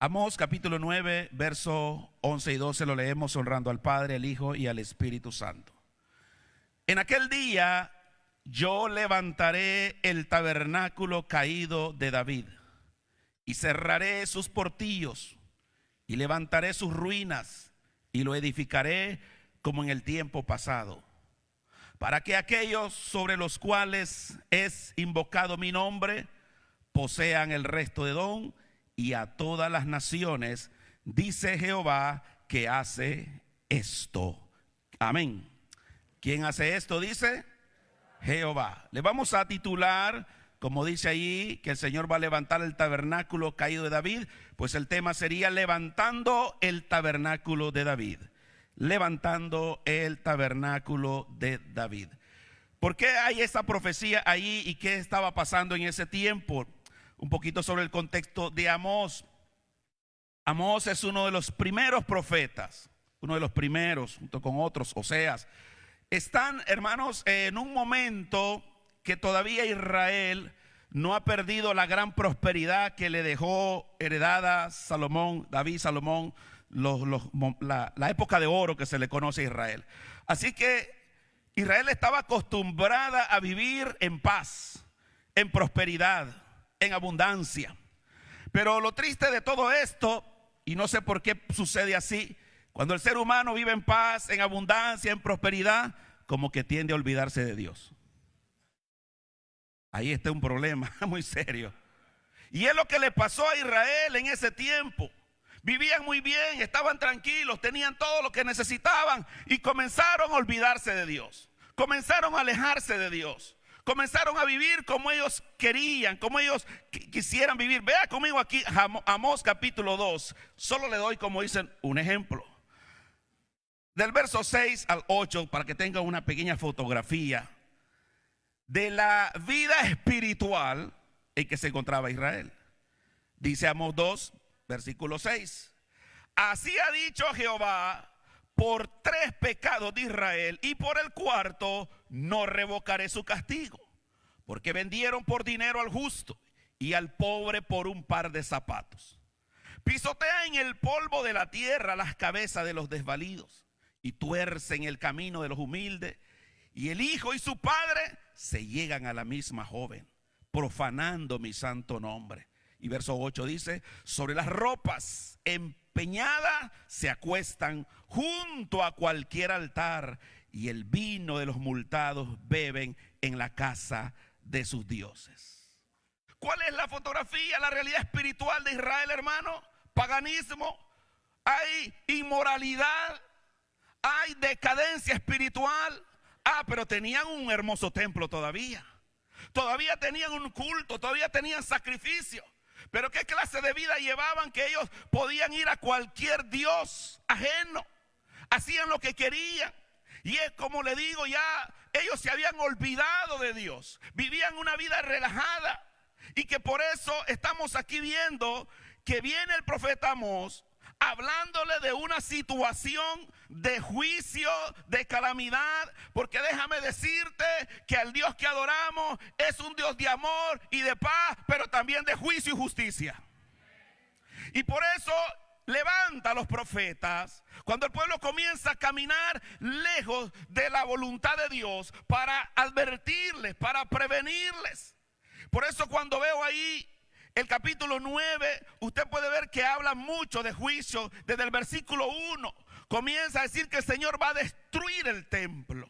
Amós capítulo 9, verso 11 y 12 lo leemos honrando al Padre, al Hijo y al Espíritu Santo. En aquel día yo levantaré el tabernáculo caído de David y cerraré sus portillos y levantaré sus ruinas y lo edificaré como en el tiempo pasado, para que aquellos sobre los cuales es invocado mi nombre posean el resto de Edom y a todas las naciones, dice Jehová, que hace esto. Amén. ¿Quién hace esto? Dice Jehová. Le vamos a titular, como dice ahí, que el Señor va a levantar el tabernáculo caído de David. Pues el tema sería levantando el tabernáculo de David. Levantando el tabernáculo de David. ¿Por qué hay esa profecía ahí y qué estaba pasando en ese tiempo? Un poquito sobre el contexto de Amós. Amós es uno de los primeros profetas, uno de los primeros, junto con otros, Oseas. Están, hermanos, en un momento que todavía Israel no ha perdido la gran prosperidad que le dejó heredada Salomón, David, Salomón, la época de oro que se le conoce a Israel. Así que Israel estaba acostumbrada a vivir en paz, en prosperidad, en abundancia. Pero lo triste de todo esto, y no sé por qué sucede así, cuando el ser humano vive en paz, en abundancia, en prosperidad, como que tiende a olvidarse de Dios. Ahí está un problema muy serio. Y es lo que le pasó a Israel en ese tiempo. Vivían muy bien, estaban tranquilos, tenían todo lo que necesitaban y comenzaron a olvidarse de Dios. Comenzaron a alejarse de Dios. Comenzaron a vivir como ellos querían, como ellos quisieran vivir. Vea conmigo aquí Amós capítulo 2. Solo le doy, como dicen, un ejemplo. Del verso 6 al 8, para que tenga una pequeña fotografía de la vida espiritual en que se encontraba Israel. Dice Amós 2, versículo 6. Así ha dicho Jehová: por 3 pecados de Israel y por el 4 no revocaré su castigo, porque vendieron por dinero al justo y al pobre por un par de zapatos. Pisotean el polvo de la tierra las cabezas de los desvalidos y tuercen el camino de los humildes, y el hijo y su padre se llegan a la misma joven, profanando mi santo nombre. Y verso 8 dice: sobre las ropas empeñadas se acuestan junto a cualquier altar, y el vino de los multados beben en la casa de sus dioses. ¿Cuál es la fotografía, la realidad espiritual de Israel, hermano? Paganismo, hay inmoralidad, hay decadencia espiritual. Pero tenían un hermoso templo todavía. Todavía tenían un culto, todavía tenían sacrificio. Pero ¿qué clase de vida llevaban? Que ellos podían ir a cualquier dios ajeno. Hacían lo que querían. Y es como le digo, ya ellos se habían olvidado de Dios. Vivían una vida relajada. Y que por eso estamos aquí viendo que viene el profeta Amós hablándole de una situación de juicio, de calamidad. Porque déjame decirte que el Dios que adoramos es un Dios de amor y de paz, pero también de juicio y justicia. Y por eso levanta a los profetas cuando el pueblo comienza a caminar lejos de la voluntad de Dios, para advertirles, para prevenirles. Por eso cuando veo ahí el capítulo 9, usted puede ver que habla mucho de juicio. Desde el versículo 1 comienza a decir que el Señor va a destruir el templo.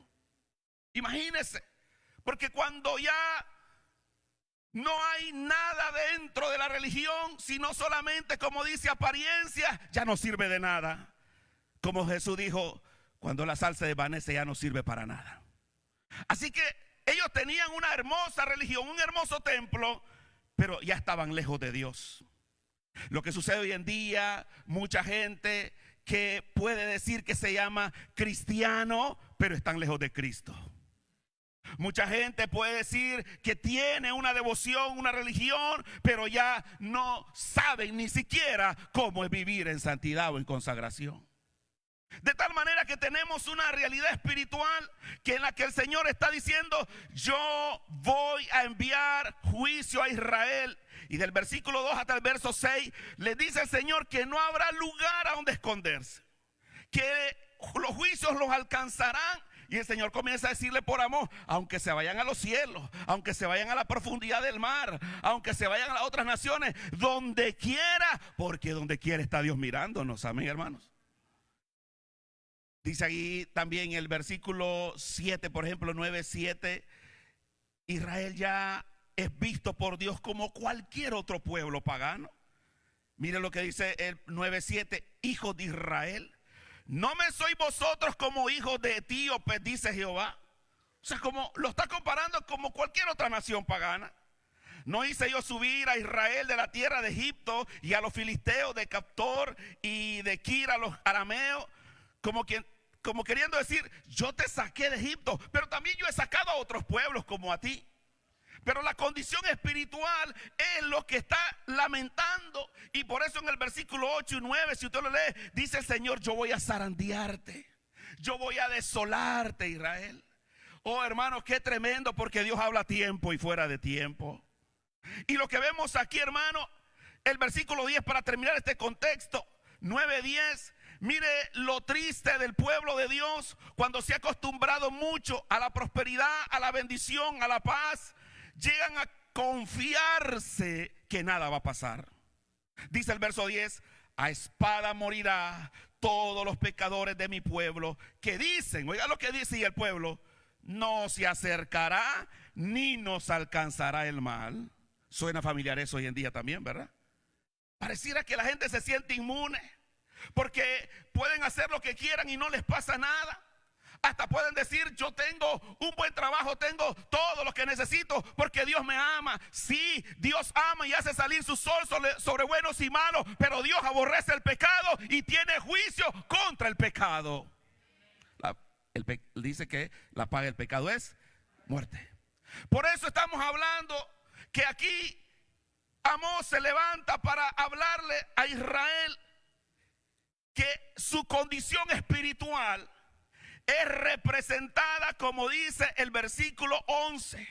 Imagínese, porque cuando ya no hay nada dentro de la religión, sino solamente, como dice, apariencia, ya no sirve de nada. Como Jesús dijo, cuando la sal se desvanece ya no sirve para nada. Así que ellos tenían una hermosa religión, un hermoso templo, pero ya estaban lejos de Dios. Lo que sucede hoy en día, mucha gente que puede decir que se llama cristiano, pero están lejos de Cristo. Mucha gente puede decir que tiene una devoción, una religión, pero ya no saben ni siquiera cómo es vivir en santidad o en consagración. De tal manera que tenemos una realidad espiritual que en la que el Señor está diciendo: yo voy a enviar juicio a Israel. Y del versículo 2 hasta el verso 6, le dice el Señor que no habrá lugar a donde esconderse, que los juicios los alcanzarán. Y el Señor comienza a decirle por amor, aunque se vayan a los cielos, aunque se vayan a la profundidad del mar, aunque se vayan a las otras naciones, donde quiera, porque donde quiera está Dios mirándonos. Amén, hermanos. Dice ahí también el versículo 7, por ejemplo, 9:7, Israel ya es visto por Dios como cualquier otro pueblo pagano. Mire lo que dice el 9:7, hijos de Israel, no me sois vosotros como hijos de etíopes, dice Jehová. O sea, como lo está comparando como cualquier otra nación pagana. No hice yo subir a Israel de la tierra de Egipto y a los filisteos de Captor y de Kir a los arameos, como queriendo decir, yo te saqué de Egipto, pero también yo he sacado a otros pueblos como a ti. Pero la condición espiritual es lo que está lamentando. Y por eso en el versículo 8 y 9, si usted lo lee, dice el Señor, yo voy a zarandearte, yo voy a desolarte, Israel. Oh, hermanos, qué tremendo, porque Dios habla a tiempo y fuera de tiempo. Y lo que vemos aquí, hermano, el versículo 10, para terminar este contexto, 9:10, mire lo triste del pueblo de Dios cuando se ha acostumbrado mucho a la prosperidad, a la bendición, a la paz. Llegan a confiarse que nada va a pasar. Dice el verso 10, a espada morirá todos los pecadores de mi pueblo, que dicen, oiga lo que dice el pueblo, no se acercará ni nos alcanzará el mal. Suena familiar eso hoy en día también, ¿verdad? Pareciera que la gente se siente inmune, porque pueden hacer lo que quieran y no les pasa nada. Hasta pueden decir, yo tengo un buen trabajo, tengo todo lo que necesito porque Dios me ama. Sí, Dios ama y hace salir su sol sobre buenos y malos, pero Dios aborrece el pecado y tiene juicio contra el pecado. Dice que la paga del pecado es muerte. Por eso estamos hablando que aquí Amós se levanta para hablarle a Israel que su condición espiritual es representada, como dice el versículo 11.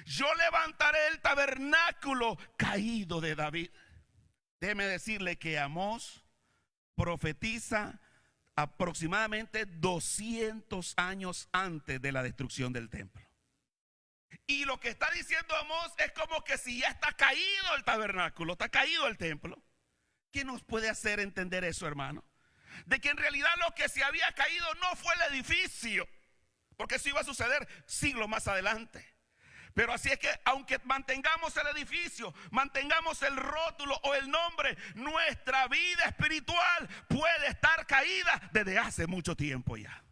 Yo levantaré el tabernáculo caído de David. Déjeme decirle que Amós profetiza aproximadamente 200 años antes de la destrucción del templo. Y lo que está diciendo Amós es como que si ya está caído el tabernáculo, está caído el templo. ¿Qué nos puede hacer entender eso, hermano? De que en realidad lo que se había caído no fue el edificio, porque eso iba a suceder siglos más adelante. Pero así es que aunque mantengamos el edificio, mantengamos el rótulo o el nombre, nuestra vida espiritual puede estar caída desde hace mucho tiempo ya.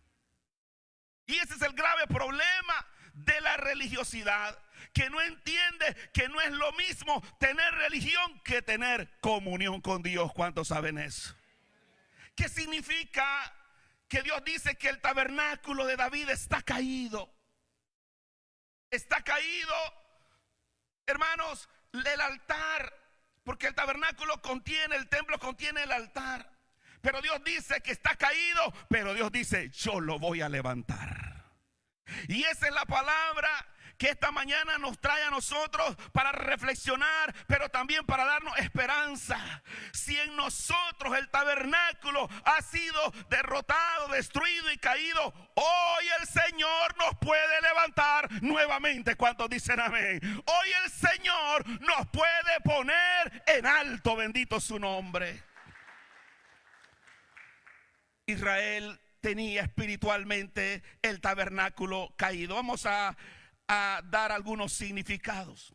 Y ese es el grave problema de la religiosidad, que no entiende que no es lo mismo tener religión que tener comunión con Dios. ¿Cuántos saben eso? ¿Qué significa que Dios dice que el tabernáculo de David está caído? Está caído, hermanos, el altar, porque el tabernáculo contiene, el templo contiene el altar. Pero Dios dice que está caído, pero Dios dice, yo lo voy a levantar. Y esa es la palabra que esta mañana nos trae a nosotros para reflexionar, pero también para darnos esperanza. Si en nosotros el tabernáculo ha sido derrotado, destruido y caído, hoy el Señor nos puede levantar nuevamente. ¿Cuántos dicen amén? Hoy el Señor nos puede poner en alto, bendito su nombre. Israel tenía espiritualmente el tabernáculo caído. Vamos a dar algunos significados,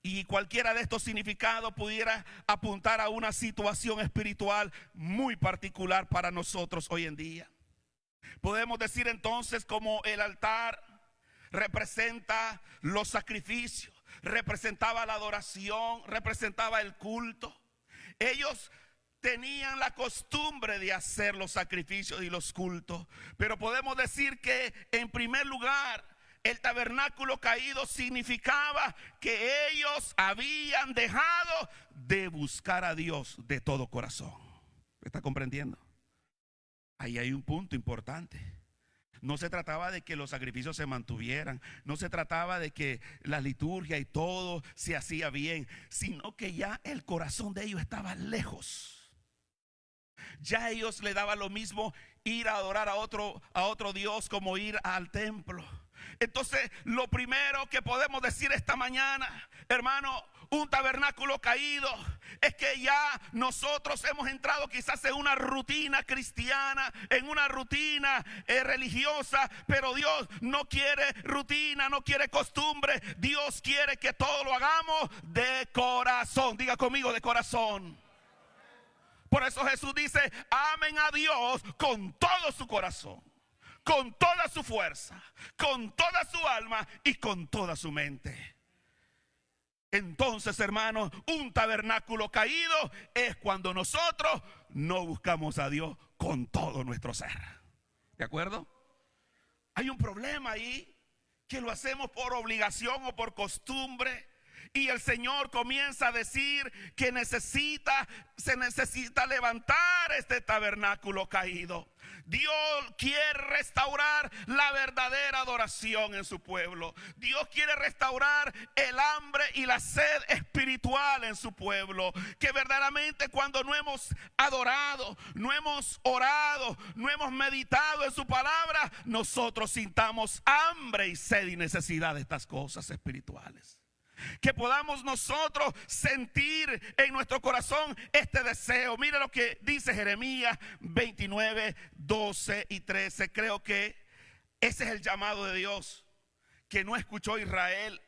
y cualquiera de estos significados pudiera apuntar a una situación espiritual muy particular para nosotros hoy en día. Podemos decir entonces, como el altar representa los sacrificios, representaba la adoración, representaba el culto. Ellos tenían la costumbre de hacer los sacrificios y los cultos, pero podemos decir que en primer lugar el tabernáculo caído significaba que ellos habían dejado de buscar a Dios de todo corazón. ¿Me está comprendiendo? Ahí hay un punto importante. No se trataba de que los sacrificios se mantuvieran, no se trataba de que la liturgia y todo se hacía bien, sino que ya el corazón de ellos estaba lejos. Ya a ellos le daba lo mismo ir a adorar a otro Dios como ir al templo. Entonces, lo primero que podemos decir esta mañana, hermano, un tabernáculo caído, es que ya nosotros hemos entrado quizás en una rutina cristiana, en una rutina religiosa, pero Dios no quiere rutina, no quiere costumbre. Dios quiere que todo lo hagamos de corazón. Diga conmigo, de corazón. Por eso Jesús dice, amen a Dios con todo su corazón, con toda su fuerza, con toda su alma y con toda su mente. Entonces, hermanos, un tabernáculo caído es cuando nosotros no buscamos a Dios con todo nuestro ser. ¿De acuerdo? Hay un problema ahí, que lo hacemos por obligación o por costumbre. Y el Señor comienza a decir que se necesita levantar este tabernáculo caído. Dios quiere restaurar la verdadera adoración en su pueblo. Dios quiere restaurar el hambre y la sed espiritual en su pueblo. Que verdaderamente cuando no hemos adorado, no hemos orado, no hemos meditado en su palabra, nosotros sintamos hambre y sed y necesidad de estas cosas espirituales. Que podamos nosotros sentir en nuestro corazón este deseo. Mire lo que dice Jeremías 29, 12 y 13. Creo que ese es el llamado de Dios que no escuchó Israel.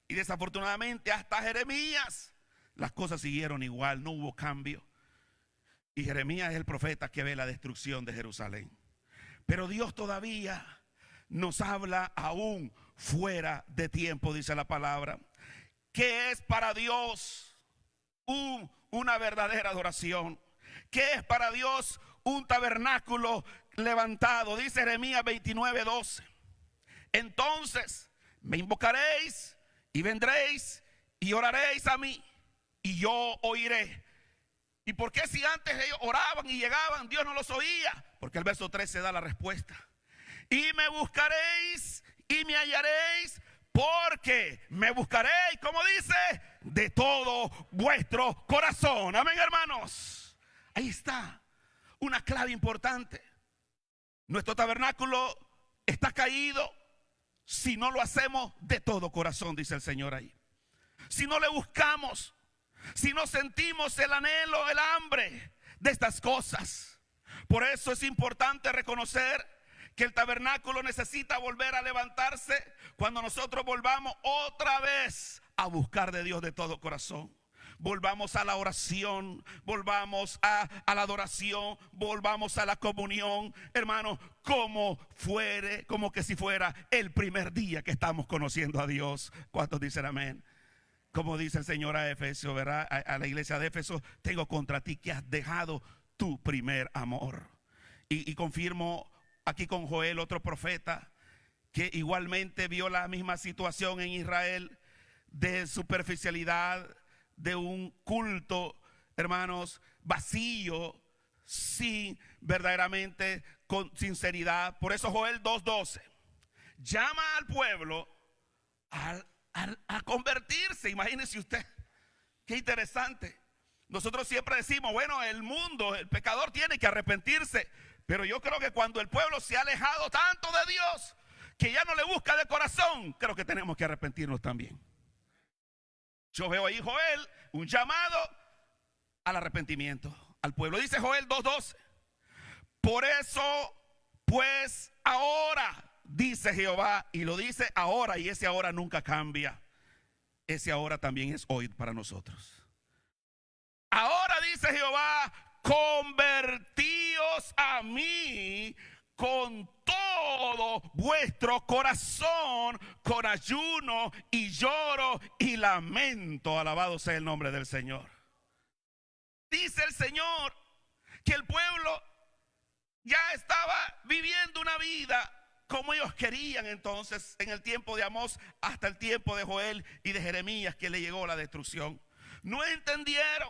Y desafortunadamente hasta Jeremías las cosas siguieron igual, no hubo cambio. Y Jeremías es el profeta que ve la destrucción de Jerusalén. Pero Dios todavía nos habla aún fuera de tiempo, dice la palabra. ¿Qué es para Dios una verdadera adoración? ¿Qué es para Dios un tabernáculo levantado? Dice Jeremías 29, 12. Entonces me invocaréis y vendréis y oraréis a mí y yo oiré. ¿Y por qué si antes ellos oraban y llegaban, Dios no los oía? Porque el verso 13 da la respuesta. Y me buscaréis y me hallaréis, porque me buscaréis, como dice, de todo vuestro corazón. Amén, hermanos. Ahí está una clave importante. Nuestro tabernáculo está caído si no lo hacemos de todo corazón, dice el Señor ahí. Si no le buscamos, si no sentimos el anhelo, el hambre de estas cosas. Por eso es importante reconocer que el tabernáculo necesita volver a levantarse cuando nosotros volvamos otra vez a buscar de Dios de todo corazón. Volvamos a la oración, volvamos a la adoración, volvamos a la comunión, hermanos, como que si fuera el primer día que estamos conociendo a Dios. ¿Cuántos dicen amén? Como dice el Señor a Efesios, ¿verdad? A la iglesia de Éfeso, tengo contra ti que has dejado tu primer amor. Y confirmo aquí con Joel, otro profeta, que igualmente vio la misma situación en Israel de superficialidad, de un culto, hermanos, vacío, sin verdaderamente con sinceridad. Por eso Joel 2:12 llama al pueblo a convertirse. Imagínese usted, qué interesante. Nosotros siempre decimos, bueno, el mundo, el pecador tiene que arrepentirse. Pero yo creo que cuando el pueblo se ha alejado tanto de Dios, que ya no le busca de corazón, creo que tenemos que arrepentirnos también. Yo veo ahí, Joel, un llamado al arrepentimiento al pueblo. Dice Joel 2:12. Por eso, pues ahora, dice Jehová, y lo dice ahora, y ese ahora nunca cambia. Ese ahora también es hoy para nosotros. Ahora dice Jehová, convertíos a mí con todo vuestro corazón, con ayuno y lloro y lamento. Alabado sea el nombre del Señor. Dice el Señor que el pueblo ya estaba viviendo una vida como ellos querían entonces, en el tiempo de Amós hasta el tiempo de Joel y de Jeremías, que le llegó la destrucción. No entendieron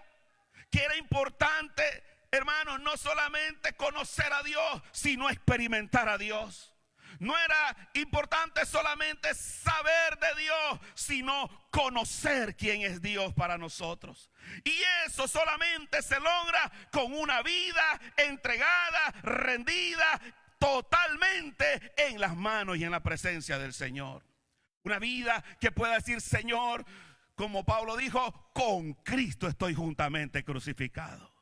que era importante, hermanos, no solamente conocer a Dios, sino experimentar a Dios. No era importante solamente saber de Dios, sino conocer quién es Dios para nosotros. Y eso solamente se logra con una vida entregada, rendida totalmente en las manos y en la presencia del Señor. Una vida que pueda decir: Señor, como Pablo dijo, con Cristo estoy juntamente crucificado.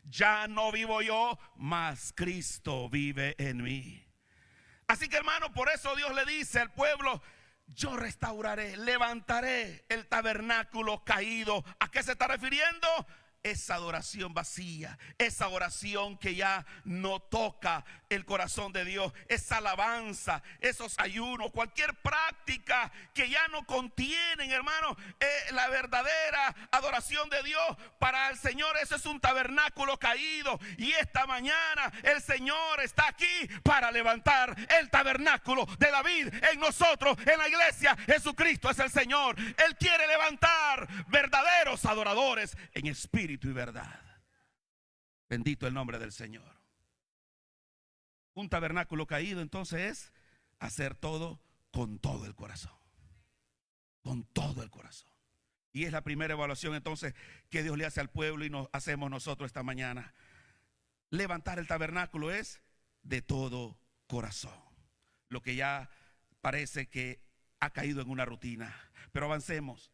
Ya no vivo yo, mas Cristo vive en mí. Así que, hermano, por eso Dios le dice al pueblo: yo restauraré, levantaré el tabernáculo caído. ¿A qué se está refiriendo? Esa adoración vacía, esa oración que ya no toca el corazón de Dios, esa alabanza, esos ayunos, cualquier práctica que ya no contienen, hermano, la verdadera adoración de Dios. Para el Señor eso es un tabernáculo caído. Y esta mañana el Señor está aquí para levantar el tabernáculo de David en nosotros, en la iglesia. Jesucristo es el Señor. Él quiere levantar verdaderos adoradores en espíritu y verdad. Bendito el nombre del Señor. Un tabernáculo caído entonces es hacer todo con todo el corazón. Con todo el corazón. Y es la primera evaluación entonces que Dios le hace al pueblo y nos hacemos nosotros esta mañana. Levantar el tabernáculo es de todo corazón. Lo que ya parece que ha caído en una rutina. Pero avancemos.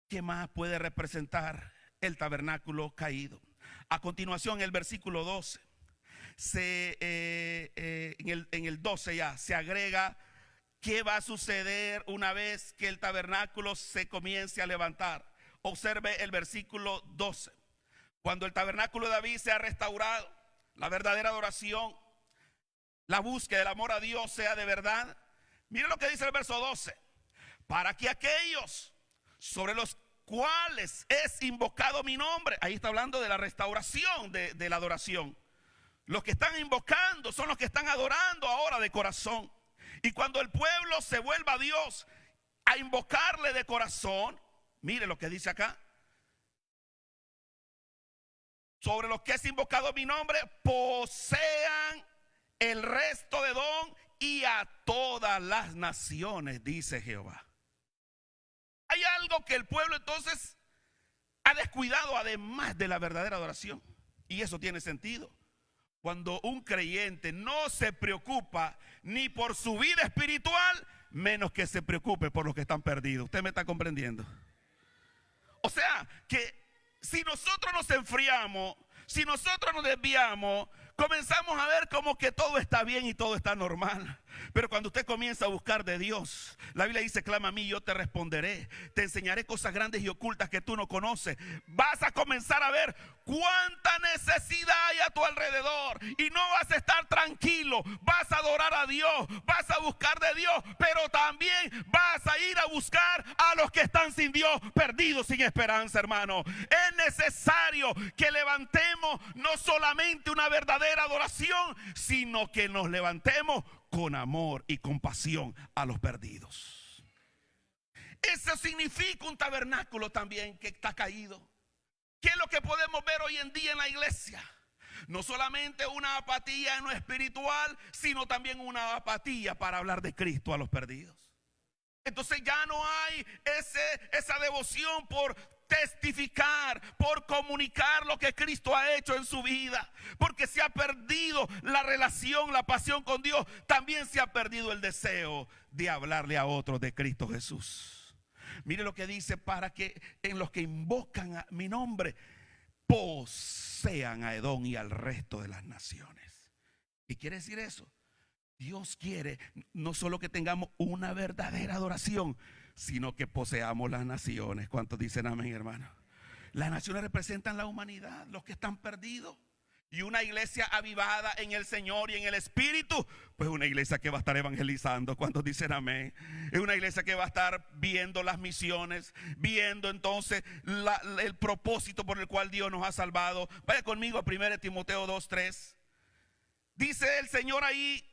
¿Qué más puede representar el tabernáculo caído? A continuación, el versículo 12, en el 12 ya se agrega qué va a suceder una vez que el tabernáculo se comience a levantar. Observe el versículo 12. Cuando el tabernáculo de David sea restaurado, la verdadera adoración, la búsqueda del amor a Dios sea de verdad. Mire lo que dice el verso 12: para que aquellos sobre los cuales es invocado mi nombre. Ahí está hablando de la restauración de la adoración. Los que están invocando son los que están adorando ahora de corazón. Y cuando el pueblo se vuelva a Dios a invocarle de corazón, mire lo que dice acá: sobre los que es invocado mi nombre, posean el resto de Edom y a todas las naciones, dice Jehová. Hay algo que el pueblo entonces ha descuidado además de la verdadera adoración. Y eso tiene sentido. Cuando un creyente no se preocupa ni por su vida espiritual, menos que se preocupe por los que están perdidos. ¿Usted me está comprendiendo? O sea, que si nosotros nos enfriamos, si nosotros nos desviamos, comenzamos a ver como que todo está bien y todo está normal. Pero cuando usted comienza a buscar de Dios, la Biblia dice: clama a mí y yo te responderé. Te enseñaré cosas grandes y ocultas que tú no conoces. Vas a comenzar a ver cuánta necesidad hay a tu alrededor. Y no vas a estar tranquilo. Vas a adorar a Dios. Vas a buscar de Dios. Pero también vas a ir a buscar a los que están sin Dios, perdidos, sin esperanza, hermano. Es necesario que levantemos no solamente una verdadera adoración, sino que nos levantemos con amor y compasión a los perdidos. Eso significa un tabernáculo también que está caído. ¿Qué es lo que podemos ver hoy en día en la iglesia? No solamente una apatía en lo espiritual, sino también una apatía para hablar de Cristo a los perdidos. Entonces ya no hay esa devoción por testificar, por comunicar lo que Cristo ha hecho en su vida, porque se ha perdido la relación, la pasión con Dios. También se ha perdido el deseo de hablarle a otros de Cristo Jesús. Mire lo que dice: para que en los que invocan a mi nombre posean a Edom y al resto de las naciones. ¿Qué quiere decir eso? Dios quiere no solo que tengamos una verdadera adoración, sino que poseamos las naciones. ¿Cuántos dicen amén, hermano? Las naciones representan la humanidad, los que están perdidos. Y una iglesia avivada en el Señor y en el Espíritu, pues una iglesia que va a estar evangelizando. ¿Cuántos dicen amén? Es una iglesia que va a estar viendo las misiones, viendo entonces el propósito por el cual Dios nos ha salvado. Vaya conmigo a 1 Timoteo 2:3. Dice el Señor ahí: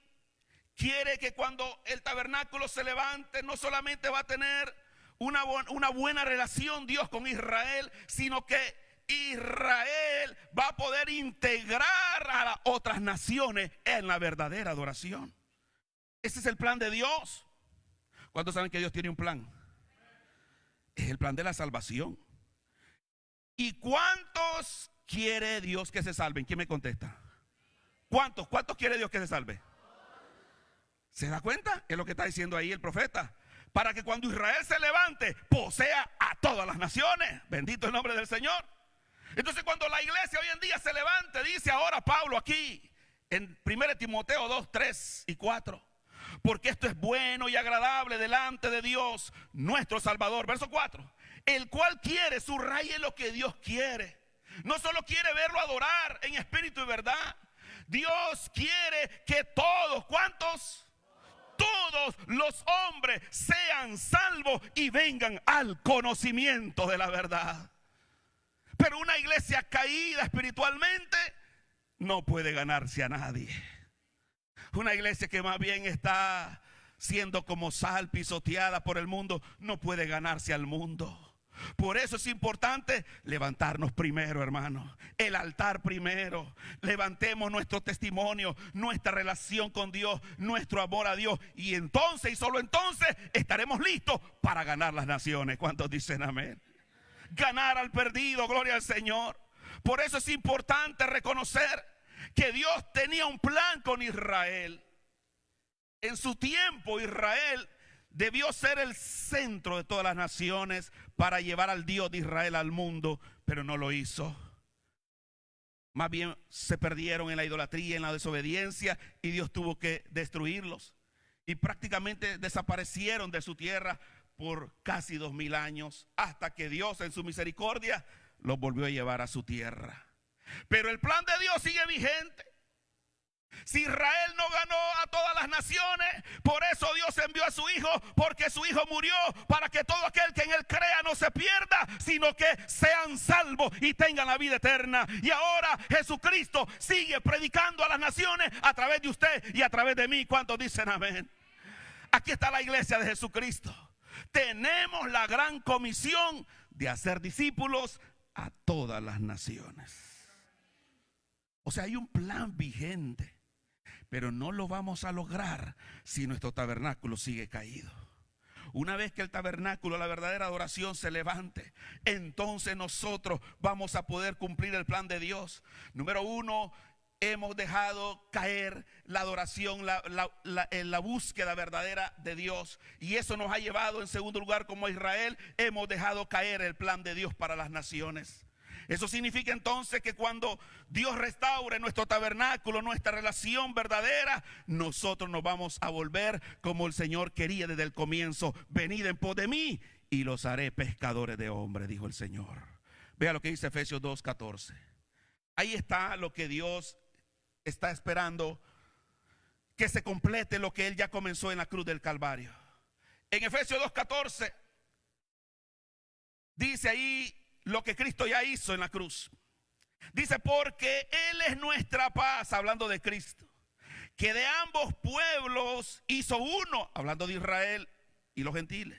quiere que cuando el tabernáculo se levante, no solamente va a tener una buena relación Dios con Israel, sino que Israel va a poder integrar a las otras naciones en la verdadera adoración. Ese es el plan de Dios. ¿Cuántos saben que Dios tiene un plan? Es el plan de la salvación. ¿Y cuántos quiere Dios que se salven? ¿Quién me contesta? ¿Cuántos quiere Dios que se salve? ¿Se da cuenta? Es lo que está diciendo ahí el profeta. Para que cuando Israel se levante, posea a todas las naciones. Bendito el nombre del Señor. Entonces cuando la iglesia hoy en día se levante, dice ahora Pablo aquí en 1 Timoteo 2, 3 y 4. Porque esto es bueno y agradable delante de Dios, nuestro Salvador. Verso 4. El cual quiere, subraye lo que Dios quiere. No solo quiere verlo adorar en espíritu y verdad. Dios quiere que todos, ¿cuántos? Todos los hombres sean salvos y vengan al conocimiento de la verdad. Pero una iglesia caída espiritualmente no puede ganarse a nadie. Una iglesia que más bien está siendo como sal pisoteada por el mundo no puede ganarse al mundo. Por eso es importante levantarnos primero, hermano. El altar primero. Levantemos nuestro testimonio, nuestra relación con Dios, nuestro amor a Dios. Y entonces, y solo entonces, estaremos listos para ganar las naciones. ¿Cuántos dicen amén? Ganar al perdido, gloria al Señor. Por eso es importante reconocer que Dios tenía un plan con Israel. En su tiempo Israel debió ser el centro de todas las naciones para llevar al Dios de Israel al mundo, pero no lo hizo. Más bien se perdieron en la idolatría, en la desobediencia, y Dios tuvo que destruirlos. Y prácticamente desaparecieron de su tierra por casi 2000 años, hasta que Dios en su misericordia los volvió a llevar a su tierra. Pero el plan de Dios sigue vigente. Si Israel no ganó a todas las naciones, por eso Dios envió a su Hijo, porque su Hijo murió para que todo aquel que en Él crea no se pierda, sino que sean salvos y tengan la vida eterna. Y ahora Jesucristo sigue predicando a las naciones a través de usted y a través de mí. ¿Cuántos dicen amén? Aquí está la iglesia de Jesucristo. Tenemos la gran comisión de hacer discípulos a todas las naciones. O sea, hay un plan vigente, pero no lo vamos a lograr si nuestro tabernáculo sigue caído. Una vez que el tabernáculo, la verdadera adoración, se levante, entonces nosotros vamos a poder cumplir el plan de Dios. Número uno, hemos dejado caer la adoración, la búsqueda verdadera de Dios. Y eso nos ha llevado, en segundo lugar, como a Israel, hemos dejado caer el plan de Dios para las naciones. Eso significa entonces que cuando Dios restaure nuestro tabernáculo, nuestra relación verdadera, nosotros nos vamos a volver como el Señor quería desde el comienzo. Venid en pos de mí y los haré pescadores de hombres, dijo el Señor. Vea lo que dice Efesios 2:14. Ahí está lo que Dios está esperando, que se complete lo que Él ya comenzó en la cruz del Calvario. En Efesios 2:14 dice ahí lo que Cristo ya hizo en la cruz. Dice, porque Él es nuestra paz, hablando de Cristo, que de ambos pueblos hizo uno, hablando de Israel y los gentiles,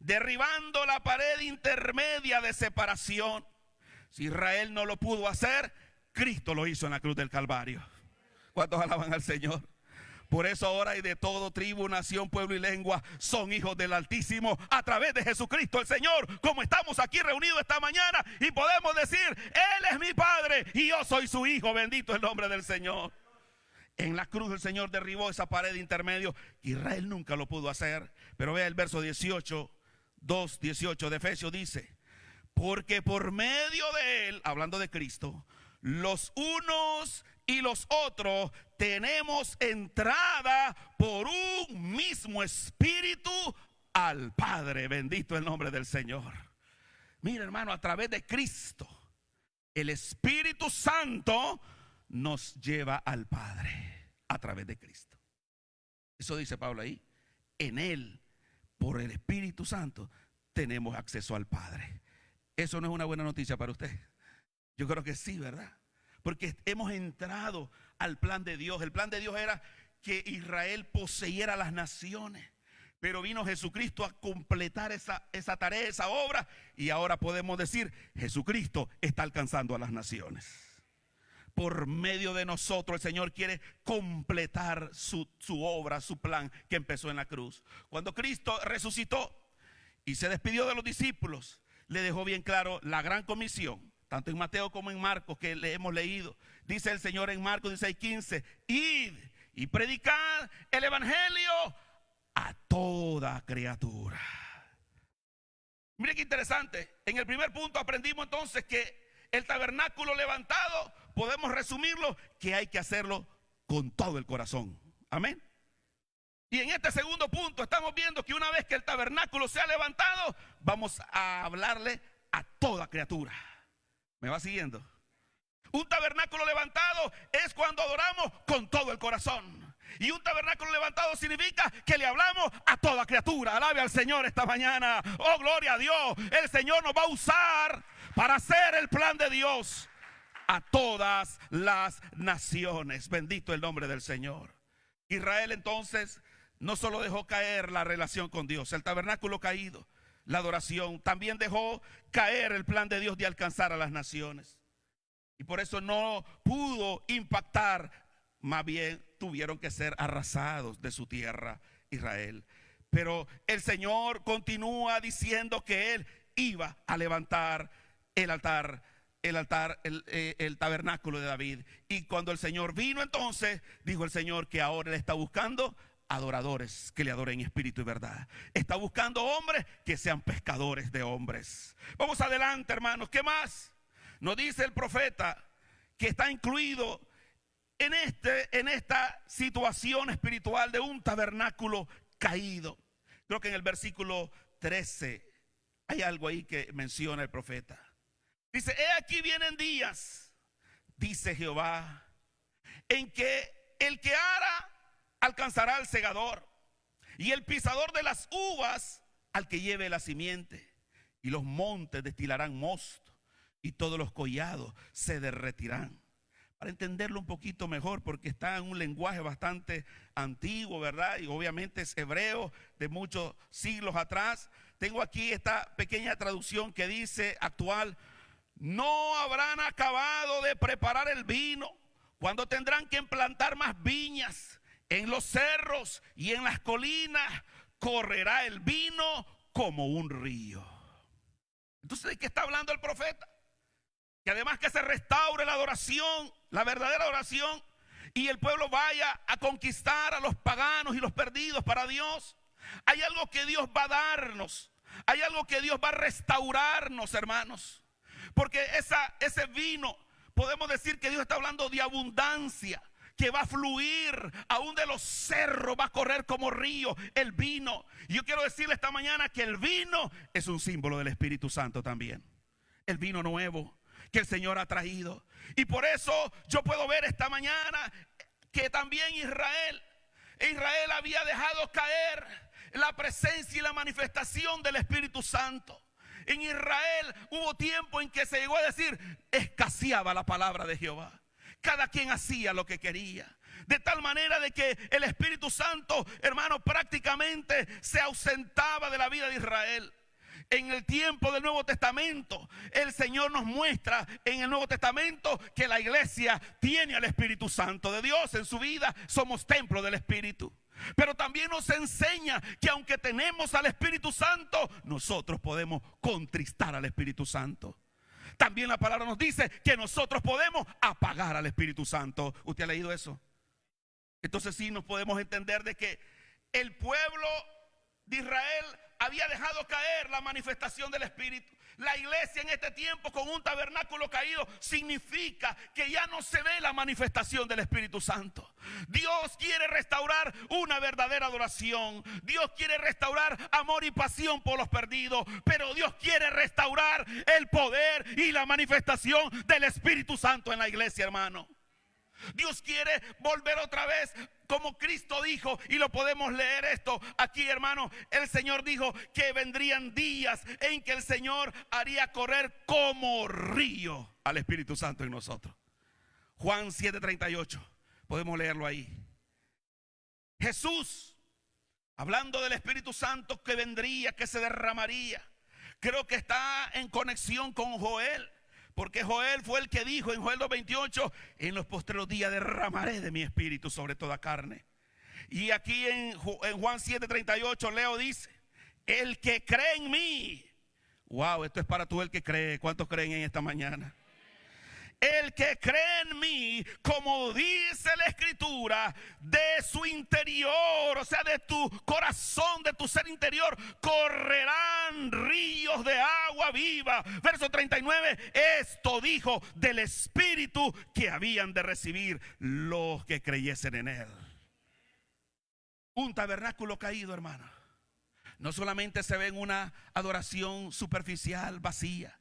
derribando la pared intermedia de separación. Si Israel no lo pudo hacer, Cristo lo hizo en la cruz del Calvario. ¿Cuántos alaban al Señor? Por eso ahora hay de todo tribu, nación, pueblo y lengua son hijos del Altísimo a través de Jesucristo el Señor. Como estamos aquí reunidos esta mañana y podemos decir, Él es mi Padre y yo soy su Hijo. Bendito el nombre del Señor. En la cruz el Señor derribó esa pared intermedio. Israel nunca lo pudo hacer. Pero vea el verso 18, 2:18 de Efesios, dice, porque por medio de Él, hablando de Cristo, los unos y los otros tenemos entrada por un mismo espíritu al Padre. Bendito el nombre del Señor. Mira, hermano, a través de Cristo, el Espíritu Santo nos lleva al Padre. A través de Cristo. Eso dice Pablo ahí. En Él, por el Espíritu Santo, tenemos acceso al Padre. Eso no es una buena noticia para usted. Yo creo que sí, ¿verdad? Porque hemos entrado al plan de Dios. El plan de Dios era que Israel poseyera las naciones. Pero vino Jesucristo a completar esa tarea, esa obra. Y ahora podemos decir, Jesucristo está alcanzando a las naciones. por medio de nosotros el Señor quiere completar su obra, su plan que empezó en la cruz. Cuando Cristo resucitó y se despidió de los discípulos, le dejó bien claro la gran comisión, tanto en Mateo como en Marcos, que le hemos leído. Dice el Señor en Marcos 16:15, id y predicad el evangelio a toda criatura. Mire qué interesante. En el primer punto aprendimos entonces que el tabernáculo levantado, podemos resumirlo, que hay que hacerlo con todo el corazón. Amén. Y en este segundo punto estamos viendo que una vez que el tabernáculo sea levantado, vamos a hablarle a toda criatura. ¿Me va siguiendo? Un tabernáculo levantado es cuando adoramos con todo el corazón. Y un tabernáculo levantado significa que le hablamos a toda criatura. Alabe al Señor esta mañana. Oh, gloria a Dios. El Señor nos va a usar para hacer el plan de Dios a todas las naciones. Bendito el nombre del Señor. Israel entonces no solo dejó caer la relación con Dios, el tabernáculo caído, la adoración, también dejó caer el plan de Dios de alcanzar a las naciones. Y por eso no pudo impactar, más bien tuvieron que ser arrasados de su tierra, Israel. Pero el Señor continúa diciendo que Él iba a levantar el tabernáculo de David. Y cuando el Señor vino entonces, dijo el Señor que ahora Él está buscando adoradores que le adoren en espíritu y verdad. Está buscando hombres que sean pescadores de hombres. Vamos adelante, hermanos. ¿Qué más? Nos dice el profeta que está incluido en esta situación espiritual de un tabernáculo caído. Creo que en el versículo 13 hay algo ahí que menciona el profeta. Dice, he aquí vienen días, dice Jehová, en que el que ara alcanzará al segador, y el pisador de las uvas al que lleve la simiente, y los montes destilarán mosto, y todos los collados se derretirán. Para entenderlo un poquito mejor, porque está en un lenguaje bastante antiguo, ¿verdad? Y obviamente es hebreo de muchos siglos atrás. Tengo aquí esta pequeña traducción que dice actual: no habrán acabado de preparar el vino cuando tendrán que plantar más viñas. En los cerros y en las colinas correrá el vino como un río. Entonces, ¿de qué está hablando el profeta? Que además que se restaure la adoración, la verdadera adoración, y el pueblo vaya a conquistar a los paganos y los perdidos para Dios. Hay algo que Dios va a darnos, hay algo que Dios va a restaurarnos, hermanos. Porque ese vino, podemos decir que Dios está hablando de abundancia, que va a fluir, aún de los cerros va a correr como río el vino. Y yo quiero decirle esta mañana que el vino es un símbolo del Espíritu Santo también. El vino nuevo que el Señor ha traído. Y por eso yo puedo ver esta mañana que también Israel había dejado caer la presencia y la manifestación del Espíritu Santo. En Israel hubo tiempo en que se llegó a decir, escaseaba la palabra de Jehová. Cada quien hacía lo que quería. De tal manera de que el Espíritu Santo, hermano, prácticamente se ausentaba de la vida de Israel. En el tiempo del Nuevo Testamento, el Señor nos muestra en el Nuevo Testamento que la iglesia tiene al Espíritu Santo de Dios en su vida. Somos templo del Espíritu. Pero también nos enseña que aunque tenemos al Espíritu Santo, nosotros podemos contristar al Espíritu Santo. También la palabra nos dice que nosotros podemos apagar al Espíritu Santo. ¿Usted ha leído eso? Entonces sí nos podemos entender de que el pueblo de Israel había dejado caer la manifestación del Espíritu. La iglesia en este tiempo con un tabernáculo caído significa que ya no se ve la manifestación del Espíritu Santo. Dios quiere restaurar una verdadera adoración. Dios quiere restaurar amor y pasión por los perdidos. Pero Dios quiere restaurar el poder y la manifestación del Espíritu Santo en la iglesia, hermano. Dios quiere volver otra vez como Cristo dijo, y lo podemos leer esto aquí, hermano. El Señor dijo que vendrían días en que el Señor haría correr como río al Espíritu Santo en nosotros. Juan 7:38, podemos leerlo ahí. Jesús, hablando del Espíritu Santo que vendría, que se derramaría, creo que está en conexión con Joel. Porque Joel fue el que dijo en Joel 2:28, en los postreros días derramaré de mi espíritu sobre toda carne. Y aquí en Juan 7:38 Leo dice, el que cree en mí. Wow, esto es para tú el que cree. ¿Cuántos creen en esta mañana? El que cree en mí, como dice la escritura, de su interior, o sea, de tu corazón, de tu ser interior, correrán ríos de agua viva. Verso 39, esto dijo del espíritu que habían de recibir los que creyesen en él. Un tabernáculo caído, hermano, no solamente se ve en una adoración superficial, vacía.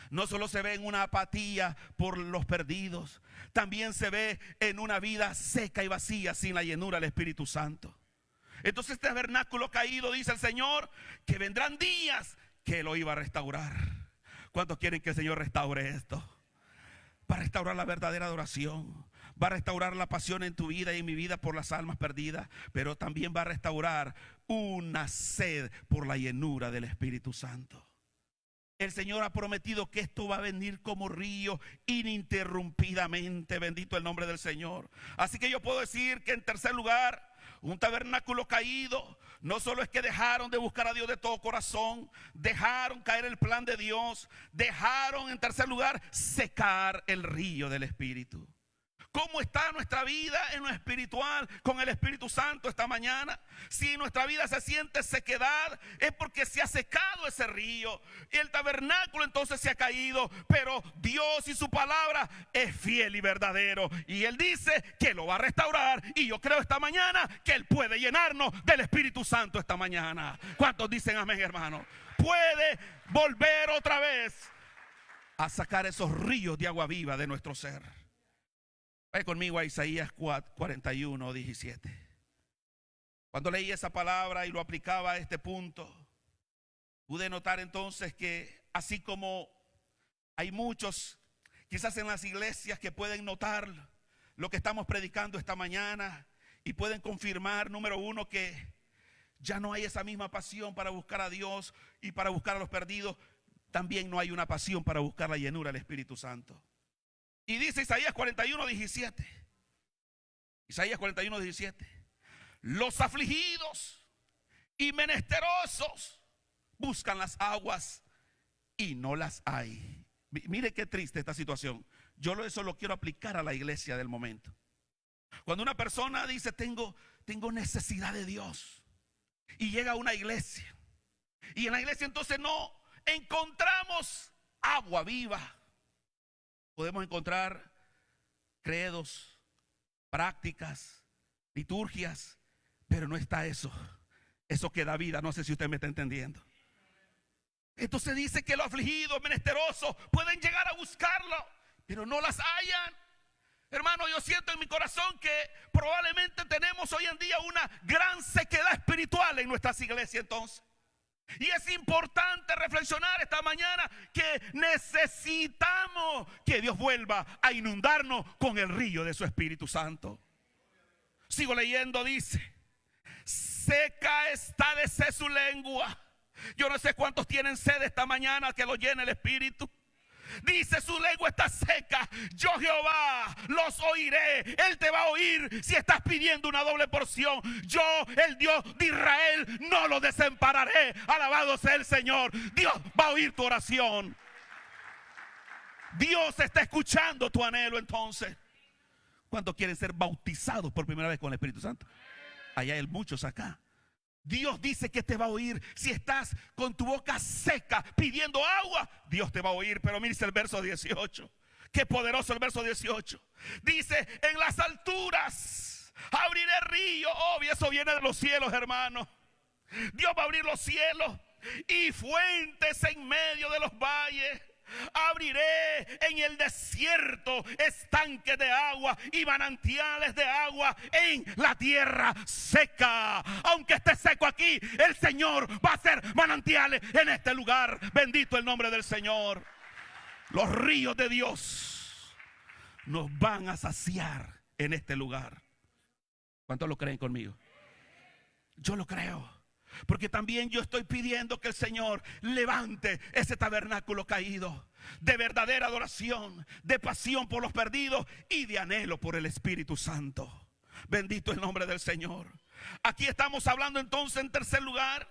No solo se ve en una apatía por los perdidos, también se ve en una vida seca y vacía sin la llenura del Espíritu Santo. Entonces este tabernáculo caído, dice el Señor, que vendrán días que lo iba a restaurar. ¿Cuántos quieren que el Señor restaure esto? Va a restaurar la verdadera adoración, va a restaurar la pasión en tu vida y en mi vida por las almas perdidas, pero también va a restaurar una sed por la llenura del Espíritu Santo. El Señor ha prometido que esto va a venir como río ininterrumpidamente. Bendito el nombre del Señor. Así que yo puedo decir que en tercer lugar, un tabernáculo caído no solo es que dejaron de buscar a Dios de todo corazón, dejaron caer el plan de Dios, dejaron en tercer lugar secar el río del Espíritu. ¿Cómo está nuestra vida en lo espiritual con el Espíritu Santo esta mañana? Si nuestra vida se siente sequedad, es porque se ha secado ese río. Y el tabernáculo entonces se ha caído, pero Dios y su palabra es fiel y verdadero. Y Él dice que lo va a restaurar. Y yo creo esta mañana que Él puede llenarnos del Espíritu Santo esta mañana. ¿Cuántos dicen amén, hermano? Puede volver otra vez a sacar esos ríos de agua viva de nuestro ser. Vaya conmigo a Isaías 41:17. Cuando leí esa palabra y lo aplicaba a este punto, pude notar entonces que así como hay muchos, quizás en las iglesias, que pueden notar lo que estamos predicando esta mañana y pueden confirmar, número uno, que ya no hay esa misma pasión para buscar a Dios y para buscar a los perdidos, también no hay una pasión para buscar la llenura del Espíritu Santo. Y dice Isaías 41:17. Isaías 41:17. Los afligidos y menesterosos buscan las aguas y no las hay. Mire qué triste esta situación. Yo eso lo quiero aplicar a la iglesia del momento. Cuando una persona dice tengo necesidad de Dios y llega a una iglesia, y en la iglesia entonces no encontramos agua viva. Podemos encontrar credos, prácticas, liturgias, pero no está eso que da vida. No sé si usted me está entendiendo. Entonces dice que los afligidos, menesterosos, pueden llegar a buscarlo, pero no las hallan. Hermano, yo siento en mi corazón que probablemente tenemos hoy en día una gran sequedad espiritual en nuestras iglesias entonces. Y es importante reflexionar esta mañana que necesitamos que Dios vuelva a inundarnos con el río de su Espíritu Santo. Sigo leyendo, dice, seca está de sed su lengua. Yo no sé cuántos tienen sed esta mañana que lo llene el Espíritu. Dice, su lengua está seca. Yo Jehová los oiré. Él te va a oír si estás pidiendo una doble porción. Yo, el Dios de Israel, no lo desampararé. Alabado sea el Señor. Dios va a oír tu oración. Dios está escuchando tu anhelo entonces. ¿Cuántos quieren ser bautizados por primera vez con el Espíritu Santo? Allá hay muchos acá. Dios dice que te va a oír. Si estás con tu boca seca pidiendo agua, Dios te va a oír. Pero mire el verso 18. Qué poderoso el verso 18. Dice, en las alturas abriré río. Y eso viene de los cielos, hermano. Dios va a abrir los cielos y fuentes en medio de los valles. Abriré en el desierto estanques de agua y manantiales de agua en la tierra seca. Aunque esté seco aquí, el Señor va a hacer manantiales en este lugar. Bendito el nombre del Señor. Los ríos de Dios nos van a saciar en este lugar. ¿Cuántos lo creen conmigo? Yo lo creo. Porque también yo estoy pidiendo que el Señor levante ese tabernáculo caído. de verdadera adoración, de pasión por los perdidos y de anhelo por el Espíritu Santo. Bendito el nombre del Señor. Aquí estamos hablando entonces, en tercer lugar,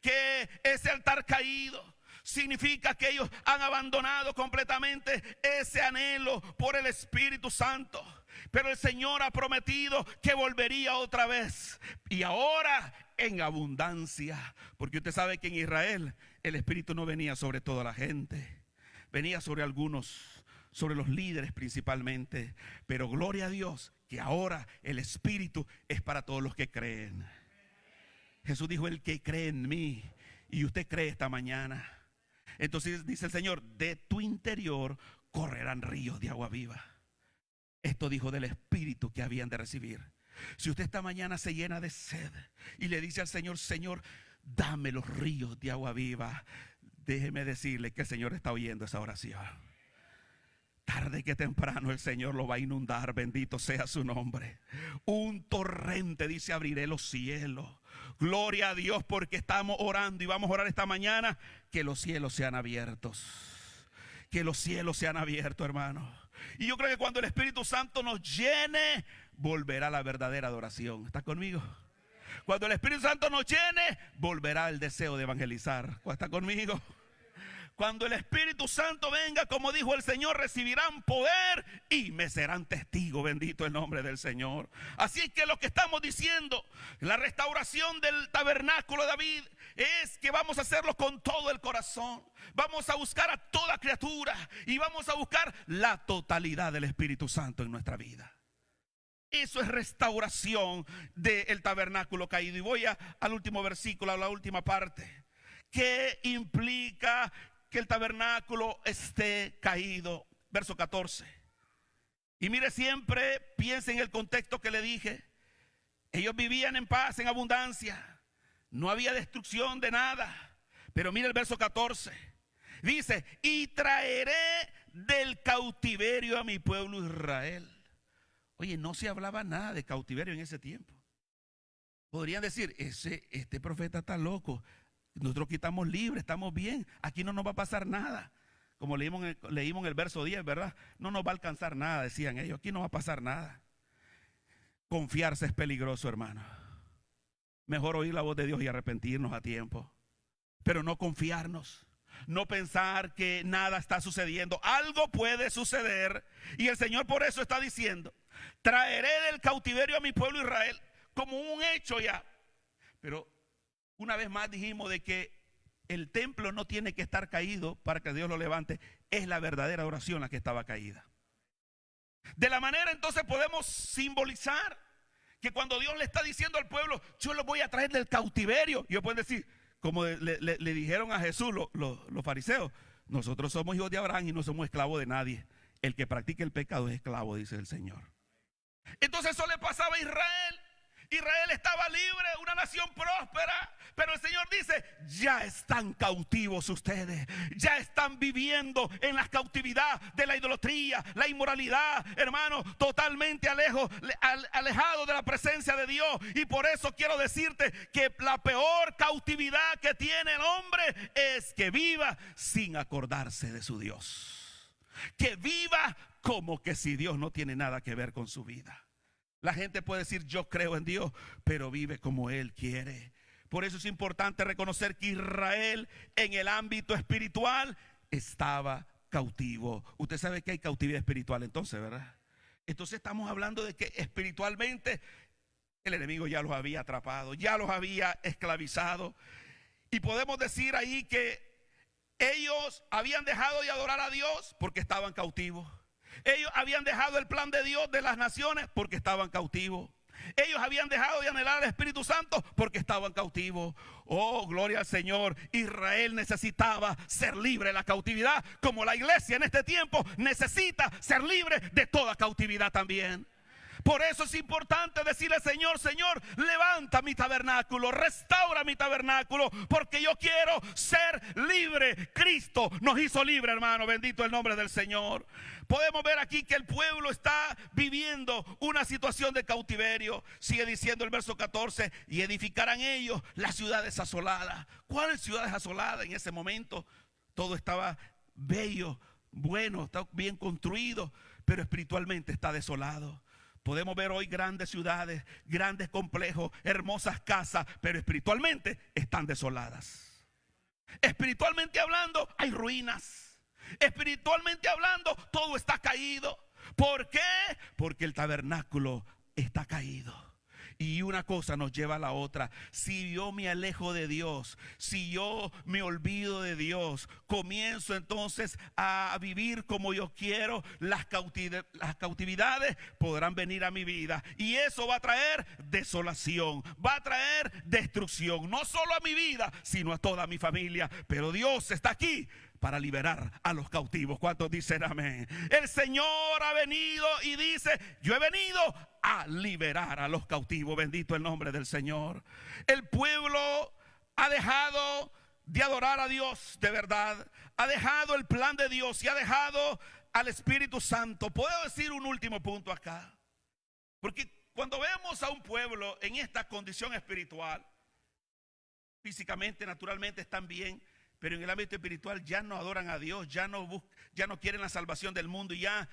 que ese altar caído significa que ellos han abandonado completamente ese anhelo por el Espíritu Santo. Pero el Señor ha prometido que volvería otra vez, y ahora en abundancia. Porque usted sabe que en Israel el Espíritu no venía sobre toda la gente, venía sobre algunos, sobre los líderes principalmente. Pero gloria a Dios que ahora el Espíritu es para todos los que creen. Jesús dijo: el que cree en mí. Y usted cree esta mañana. Entonces dice el Señor: de tu interior correrán ríos de agua viva. Esto dijo del Espíritu que habían de recibir. Si usted esta mañana se llena de sed y le dice al Señor: Señor, dame los ríos de agua viva, déjeme decirle que el Señor está oyendo esa oración. Tarde que temprano el Señor lo va a inundar, bendito sea su nombre. Un torrente, dice, abriré los cielos. Gloria a Dios, porque estamos orando y vamos a orar esta mañana que los cielos sean abiertos. Que los cielos sean abiertos, hermanos. Y yo creo que cuando el Espíritu Santo nos llene, volverá la verdadera adoración. ¿Está conmigo? Cuando el Espíritu Santo nos llene, volverá el deseo de evangelizar. ¿Está conmigo? Cuando el Espíritu Santo venga, como dijo el Señor, recibirán poder y me serán testigos. Bendito el nombre del Señor. Así es que lo que estamos diciendo, la restauración del tabernáculo de David, es que vamos a hacerlo con todo el corazón. Vamos a buscar a toda criatura y vamos a buscar la totalidad del Espíritu Santo en nuestra vida. Eso es restauración del tabernáculo caído. Y voy al último versículo, a la última parte. ¿Qué implica que el tabernáculo esté caído? Verso 14. Y mire, siempre piense en el contexto que le dije. Ellos vivían en paz, en abundancia. No había destrucción de nada. Pero mire el verso 14. Dice: y traeré del cautiverio a mi pueblo Israel. Oye, no se hablaba nada de cautiverio en ese tiempo. Podrían decir: este profeta está loco. Nosotros aquí estamos libres, estamos bien, aquí no nos va a pasar nada. Como leímos en el verso 10, ¿verdad? No nos va a alcanzar nada, decían ellos, aquí no va a pasar nada. Confiarse es peligroso, hermano. Mejor oír la voz de Dios y arrepentirnos a tiempo. Pero no confiarnos, no pensar que nada está sucediendo. Algo puede suceder y el Señor por eso está diciendo: traeré del cautiverio a mi pueblo Israel, como un hecho ya. Pero una vez más dijimos de que el templo no tiene que estar caído para que Dios lo levante. Es la verdadera oración la que estaba caída. De la manera entonces podemos simbolizar que cuando Dios le está diciendo al pueblo: yo los voy a traer del cautiverio. Y ellos pueden decir, como le dijeron a Jesús los fariseos: nosotros somos hijos de Abraham y no somos esclavos de nadie. El que practique el pecado es esclavo, dice el Señor. Entonces eso le pasaba a Israel. Israel estaba libre, una nación próspera, pero el Señor dice: ya están cautivos ustedes, ya están viviendo en la cautividad de la idolatría, la inmoralidad, hermano, totalmente alejado de la presencia de Dios. Y por eso quiero decirte que la peor cautividad que tiene el hombre es que viva sin acordarse de su Dios, que viva como que si Dios no tiene nada que ver con su vida. La gente puede decir: yo creo en Dios, pero vive como Él quiere. Por eso es importante reconocer que Israel en el ámbito espiritual estaba cautivo. Usted sabe que hay cautividad espiritual entonces, ¿verdad? Entonces estamos hablando de que espiritualmente el enemigo ya los había atrapado, ya los había esclavizado. Y podemos decir ahí que ellos habían dejado de adorar a Dios porque estaban cautivos. Ellos habían dejado el plan de Dios de las naciones porque estaban cautivos. Ellos habían dejado de anhelar al Espíritu Santo porque estaban cautivos. Oh, gloria al Señor. Israel necesitaba ser libre de la cautividad, como la iglesia en este tiempo necesita ser libre de toda cautividad también. Por eso es importante decirle: Señor, Señor, levanta mi tabernáculo, restaura mi tabernáculo, porque yo quiero ser libre. Cristo nos hizo libre, hermano, bendito el nombre del Señor. Podemos ver aquí que el pueblo está viviendo una situación de cautiverio. Sigue diciendo el verso 14: y edificarán ellos las ciudades asoladas. ¿Cuáles ciudades asoladas? En ese momento todo estaba bello, bueno, está bien construido, pero espiritualmente está desolado. Podemos ver hoy grandes ciudades, grandes complejos, hermosas casas, pero espiritualmente están desoladas. Espiritualmente hablando, hay ruinas. Espiritualmente hablando, todo está caído. ¿Por qué? Porque el tabernáculo está caído. Y una cosa nos lleva a la otra. Si yo me alejo de Dios, si yo me olvido de Dios, comienzo entonces a vivir como yo quiero, las cautividades podrán venir a mi vida. Y eso va a traer desolación, va a traer destrucción, no solo a mi vida, sino a toda mi familia. Pero Dios está aquí para liberar a los cautivos. ¿Cuántos dicen amén? El Señor ha venido y dice: yo he venido a liberar a los cautivos. Bendito el nombre del Señor. El pueblo ha dejado de adorar a Dios de verdad, ha dejado el plan de Dios y ha dejado al Espíritu Santo. Puedo decir un último punto acá, porque cuando vemos a un pueblo en esta condición espiritual, físicamente, naturalmente están bien, pero en el ámbito espiritual ya no adoran a Dios, ya no quieren la salvación del mundo, ya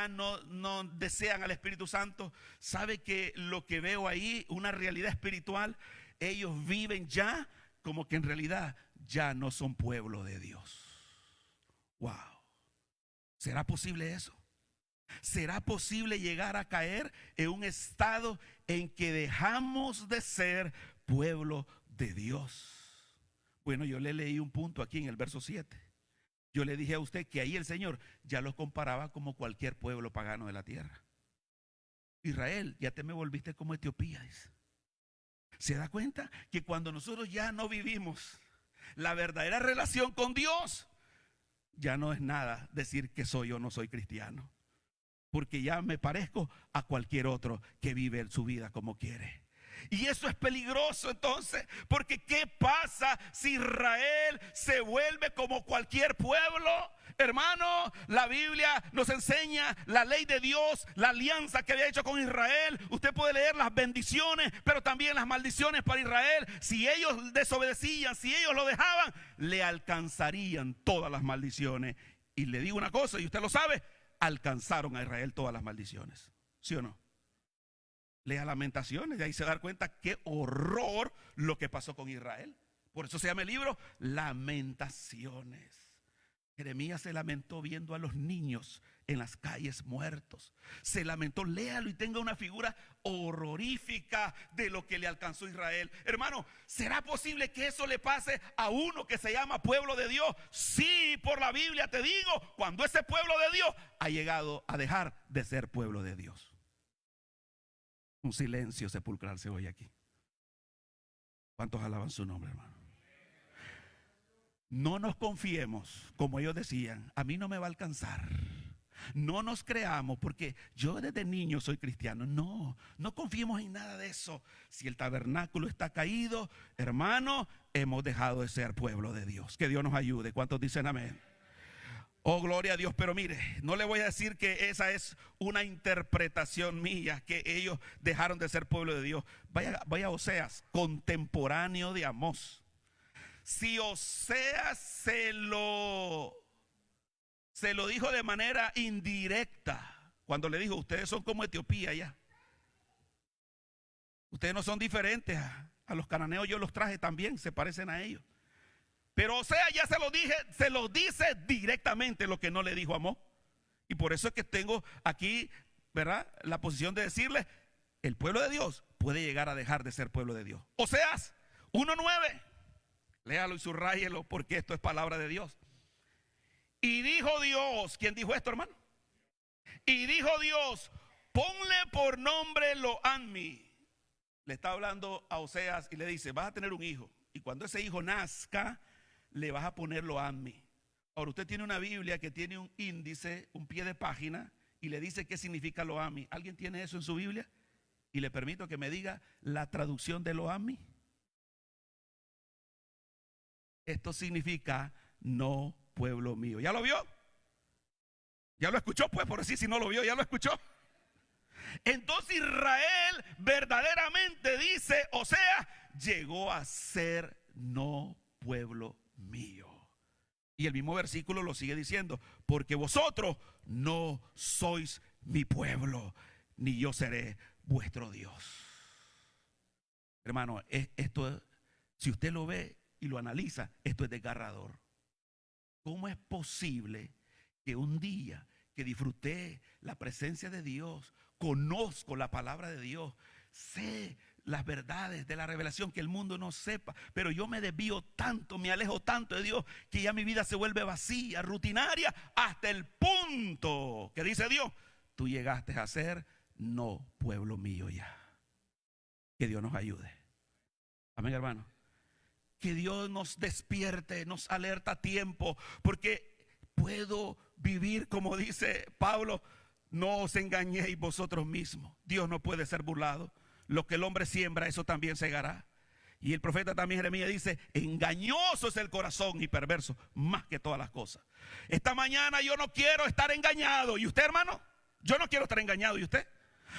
no desean al Espíritu Santo. ¿Sabe que lo que veo ahí, una realidad espiritual? Ellos viven ya como que en realidad ya no son pueblo de Dios. Wow. ¿Será posible eso? ¿Será posible llegar a caer en un estado en que dejamos de ser pueblo de Dios? Bueno, yo le leí un punto aquí en el verso 7. Yo le dije a usted que ahí el Señor ya los comparaba como cualquier pueblo pagano de la tierra. Israel, ya te me volviste como Etiopía, dice. ¿Se da cuenta? Que cuando nosotros ya no vivimos la verdadera relación con Dios, ya no es nada decir que soy o no soy cristiano, porque ya me parezco a cualquier otro que vive su vida como quiere. Y eso es peligroso entonces, porque ¿qué pasa si Israel se vuelve como cualquier pueblo? Hermano, la Biblia nos enseña la ley de Dios, la alianza que había hecho con Israel. Usted puede leer las bendiciones, pero también las maldiciones para Israel. Si ellos desobedecían, si ellos lo dejaban, le alcanzarían todas las maldiciones. Y le digo una cosa, y usted lo sabe, alcanzaron a Israel todas las maldiciones. ¿Sí o no? Lea Lamentaciones y ahí se da cuenta qué horror lo que pasó con Israel. Por eso se llama el libro Lamentaciones. Jeremías se lamentó viendo a los niños en las calles muertos. Se lamentó, léalo y tenga una figura horrorífica de lo que le alcanzó a Israel. Hermano, ¿será posible que eso le pase a uno que se llama pueblo de Dios? Sí, por la Biblia te digo, cuando ese pueblo de Dios ha llegado a dejar de ser pueblo de Dios. Un silencio sepulcral se oye aquí. ¿Cuántos alaban su nombre, hermano? No nos confiemos, como ellos decían, a mí no me va a alcanzar. No nos creamos porque yo desde niño soy cristiano. No confiemos en nada de eso. Si el tabernáculo está caído, hermano, hemos dejado de ser pueblo de Dios. Que Dios nos ayude. ¿Cuántos dicen amén? Oh, gloria a Dios. Pero mire, no le voy a decir que esa es una interpretación mía, que ellos dejaron de ser pueblo de Dios. Vaya a Oseas, contemporáneo de Amós. Si Oseas se lo dijo de manera indirecta, cuando le dijo: ustedes son como Etiopía ya, ustedes no son diferentes a los cananeos, yo los traje también, se parecen a ellos. Pero Oseas ya se lo dice directamente, lo que no le dijo Amós. Y por eso es que tengo aquí, ¿verdad?, la posición de decirle: el pueblo de Dios puede llegar a dejar de ser pueblo de Dios. Oseas 1:9. Léalo y subrayelo, porque esto es palabra de Dios. Y dijo Dios, ¿quién dijo esto, hermano? Y dijo Dios: ponle por nombre Lo-Ammi. Le está hablando a Oseas y le dice: vas a tener un hijo, y cuando ese hijo nazca, le vas a poner Lo-Ammi. Ahora, usted tiene una Biblia que tiene un índice, un pie de página, y le dice qué significa Lo-Ammi. ¿Alguien tiene eso en su Biblia? Y le permito que me diga la traducción de Lo-Ammi. Esto significa: no pueblo mío. ¿Ya lo vio? ¿Ya lo escuchó? Pues por así, si no lo vio, ya lo escuchó. Entonces Israel verdaderamente, dice, o sea, llegó a ser no pueblo mío. Y el mismo versículo lo sigue diciendo: porque vosotros no sois mi pueblo, ni yo seré vuestro Dios. Hermano, esto, si usted lo ve y lo analiza, esto es desgarrador. ¿Cómo es posible que un día que disfruté la presencia de Dios, conozco la palabra de Dios, sé las verdades de la revelación que el mundo no sepa, pero yo me desvío tanto, me alejo tanto de Dios, que ya mi vida se vuelve vacía, rutinaria, hasta el punto que dice Dios: tú llegaste a ser no pueblo mío ya? Que Dios nos ayude. Amén, hermano. Que Dios nos despierte, nos alerta a tiempo, porque puedo vivir como dice Pablo: no os engañéis vosotros mismos. Dios no puede ser burlado. Lo que el hombre siembra, eso también segará. Y el profeta también Jeremías dice: engañoso es el corazón y perverso más que todas las cosas. Esta mañana yo no quiero estar engañado. ¿Y usted, hermano? Yo no quiero estar engañado. ¿Y usted?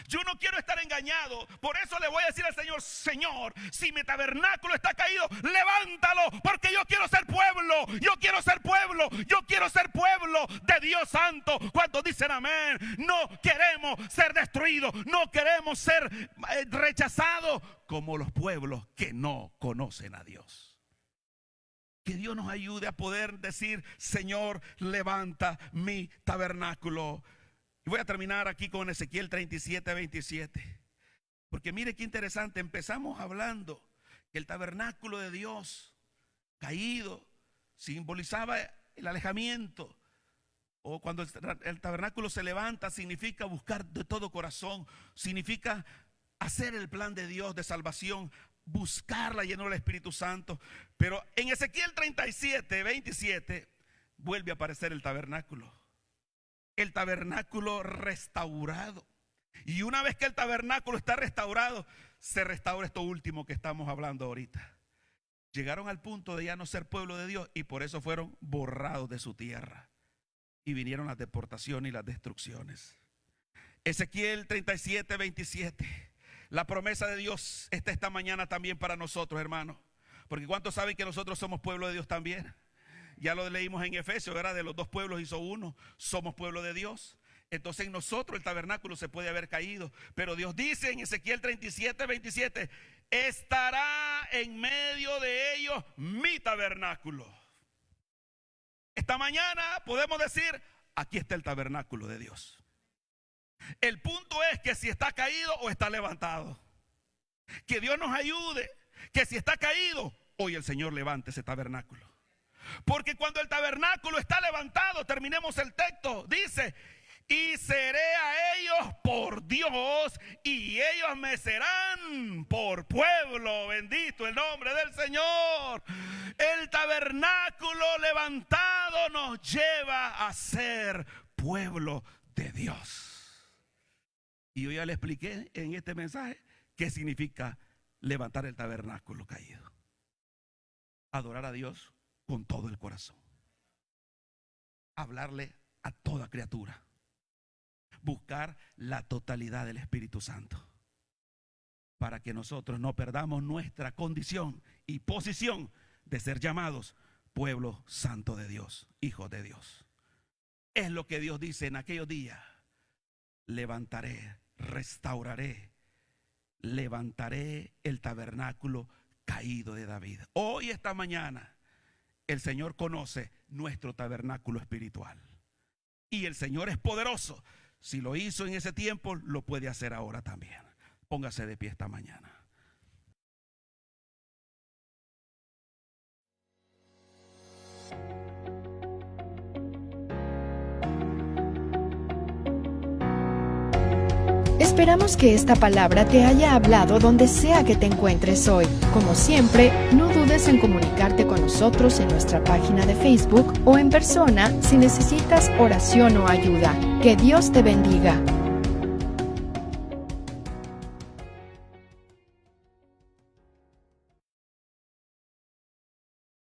Yo no quiero estar engañado. Por eso le voy a decir al Señor: Señor, si mi tabernáculo está caído, levántalo, porque yo quiero ser pueblo. Yo quiero ser pueblo. Yo quiero ser pueblo de Dios Santo. ¿Cuántos dicen amén? No queremos ser destruidos. No queremos ser rechazados como los pueblos que no conocen a Dios. Que Dios nos ayude a poder decir: Señor, levanta mi tabernáculo. Y voy a terminar aquí con Ezequiel 37, 27. Porque mire qué interesante. Empezamos hablando que el tabernáculo de Dios caído simbolizaba el alejamiento. O cuando el tabernáculo se levanta, significa buscar de todo corazón. Significa hacer el plan de Dios de salvación, buscar la llenura del Espíritu Santo. Pero en Ezequiel 37, 27 vuelve a aparecer el tabernáculo. El tabernáculo restaurado. Y una vez que el tabernáculo está restaurado, se restaura esto último que estamos hablando ahorita. Llegaron al punto de ya no ser pueblo de Dios, y por eso fueron borrados de su tierra. Y vinieron las deportaciones y las destrucciones. Ezequiel 37, 27. La promesa de Dios está esta mañana también para nosotros, hermanos. Porque ¿cuántos saben que nosotros somos pueblo de Dios también? Ya lo leímos en Efesios, ¿verdad? De los dos pueblos hizo uno. Somos pueblo de Dios. Entonces en nosotros el tabernáculo se puede haber caído. Pero Dios dice en Ezequiel 37, 27: estará en medio de ellos mi tabernáculo. Esta mañana podemos decir: aquí está el tabernáculo de Dios. El punto es que si está caído o está levantado. Que Dios nos ayude. Que si está caído, hoy el Señor levante ese tabernáculo. Porque cuando el tabernáculo está levantado, terminemos el texto, dice: y seré a ellos por Dios, y ellos me serán por pueblo. Bendito el nombre del Señor. El tabernáculo levantado nos lleva a ser pueblo de Dios. Y yo ya le expliqué en este mensaje qué significa levantar el tabernáculo caído. Adorar a Dios con todo el corazón. Hablarle a toda criatura. Buscar la totalidad del Espíritu Santo. Para que nosotros no perdamos nuestra condición y posición de ser llamados pueblo santo de Dios, hijos de Dios. Es lo que Dios dice en aquellos días: levantaré, restauraré, levantaré el tabernáculo caído de David. Hoy, esta mañana, el Señor conoce nuestro tabernáculo espiritual. Y el Señor es poderoso. Si lo hizo en ese tiempo, lo puede hacer ahora también. Póngase de pie esta mañana. Esperamos que esta palabra te haya hablado donde sea que te encuentres hoy. Como siempre, no dudes en comunicarte con nosotros en nuestra página de Facebook o en persona si necesitas oración o ayuda. Que Dios te bendiga.